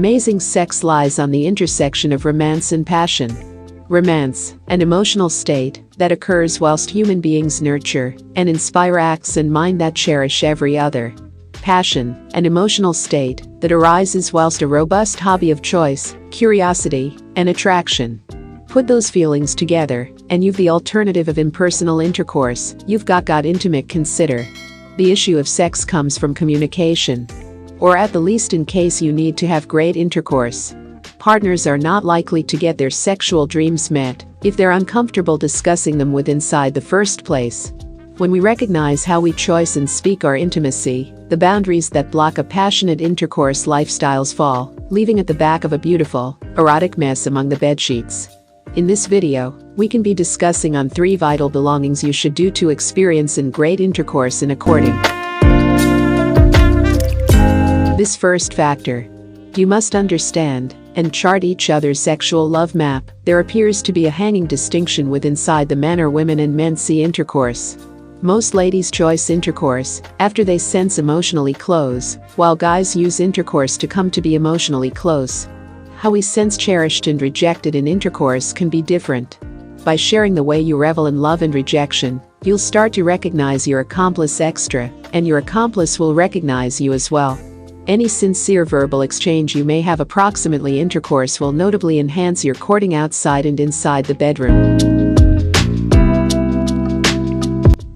Amazing sex lies on the intersection of romance and passion. Romance, an emotional state that occurs whilst human beings nurture and inspire acts and mind that cherish every other. Passion, an emotional state that arises whilst a robust hobby of choice, curiosity, and attraction. Put those feelings together, and you've the alternative of impersonal intercourse. You've got intimate. Consider. The issue of sex comes from communication. Or at the least, in case you need to have great intercourse, partners are not likely to get their sexual dreams met if they're uncomfortable discussing them with inside the first place. When we recognize how we choose and speak our intimacy, the boundaries that block a passionate intercourse lifestyles fall, leaving at the back of a beautiful, erotic mess among the bedsheets. In this video, we can be discussing on 3 vital belongings you should do to experience in great intercourse in a courting. This first factor. You must understand and chart each other's sexual love map. There appears to be a hanging distinction with inside the manner women and men see intercourse. Most ladies choose intercourse after they sense emotionally close, while guys use intercourse to come to be emotionally close. How we sense cherished and rejected in intercourse can be different. By sharing the way you revel in love and rejection, you'll start to recognize your accomplice extra, and your accomplice will recognize you as well. Any sincere verbal exchange you may have approximately intercourse will notably enhance your courting outside and inside the bedroom.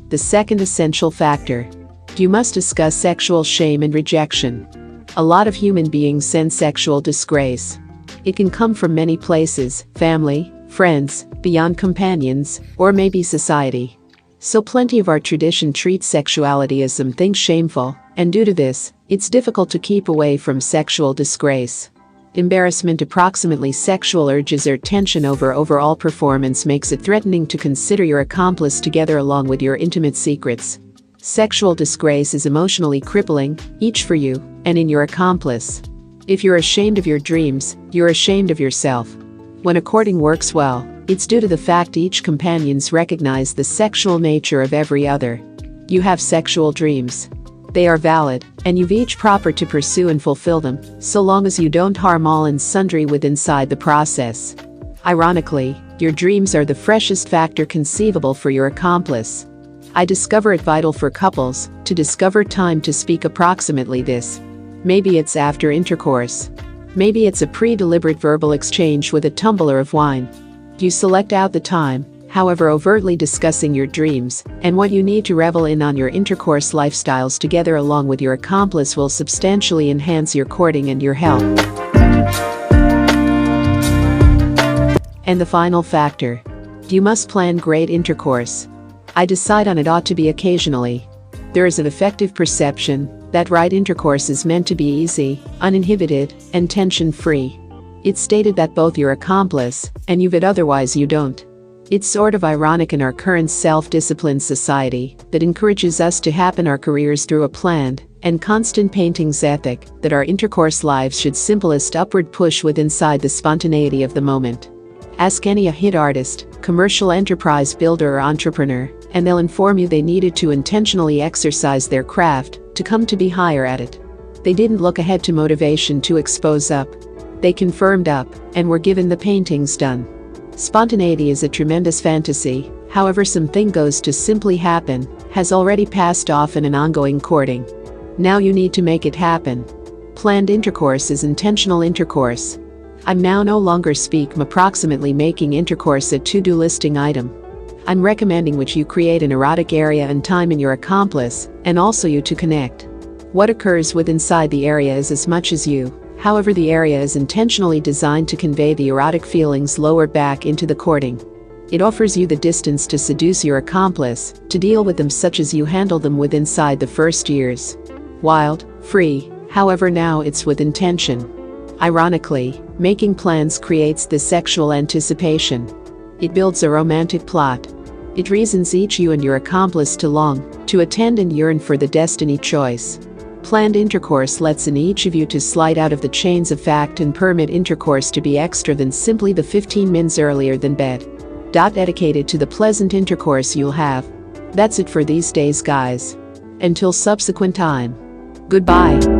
The second essential factor. You must discuss sexual shame and rejection. A lot of human beings sense sexual disgrace. It can come from many places: family, friends, beyond companions, or maybe society. So plenty of our tradition treats sexuality as something shameful, and due to this, it's difficult to keep away from sexual disgrace. Embarrassment, approximately sexual urges, or tension over overall performance makes it threatening to consider your accomplice together along with your intimate secrets. Sexual disgrace is emotionally crippling, each for you and in your accomplice. If you're ashamed of your dreams, you're ashamed of yourself. When a courting works well, it's due to the fact each companions recognize the sexual nature of every other. You have sexual dreams. They are valid, and you've each proper to pursue and fulfill them, so long as you don't harm all and sundry with inside the process. Ironically, your dreams are the freshest factor conceivable for your accomplice. I discover it vital for couples to discover time to speak approximately this. Maybe it's after intercourse. Maybe it's a pre-deliberate verbal exchange with a tumbler of wine. You select out the time, however overtly discussing your dreams and what you need to revel in on your intercourse lifestyles together along with your accomplice will substantially enhance your courting and your health. And the final factor. You must plan great intercourse. I decide on it ought to be occasionally. There is an effective perception that right intercourse is meant to be easy, uninhibited, and tension-free. It's stated that both your accomplice and you've it, otherwise you don't. It's sort of ironic in our current self-disciplined society that encourages us to happen our careers through a planned and constant paintings ethic that our intercourse lives should simplest upward push with inside the spontaneity of the moment. Ask any a hit artist, commercial enterprise builder or entrepreneur, and they'll inform you they needed to intentionally exercise their craft to come to be higher at it. They didn't look ahead to motivation to expose up. They confirmed up and were given the paintings done. Spontaneity is a tremendous fantasy, however something goes to simply happen, has already passed off in an ongoing courting. Now you need to make it happen. Planned intercourse is intentional intercourse. I'm now no longer approximately making intercourse a to-do listing item. I'm recommending which you create an erotic area and time in your accomplice, and also you to connect. What occurs with inside the area is as much as you. However, the area is intentionally designed to convey the erotic feelings lowered back into the courting. It offers you the distance to seduce your accomplice, to deal with them such as you handle them with inside the first years. Wild, free, however now it's with intention. Ironically, making plans creates this sexual anticipation. It builds a romantic plot. It reasons each you and your accomplice to long, to attend and yearn for the destiny choice. Planned intercourse lets in each of you to slide out of the chains of fact and permit intercourse to be extra than simply the 15 minutes earlier than bed. Dedicated to the pleasant intercourse you'll have. That's it for these days, guys. Until subsequent time. Goodbye.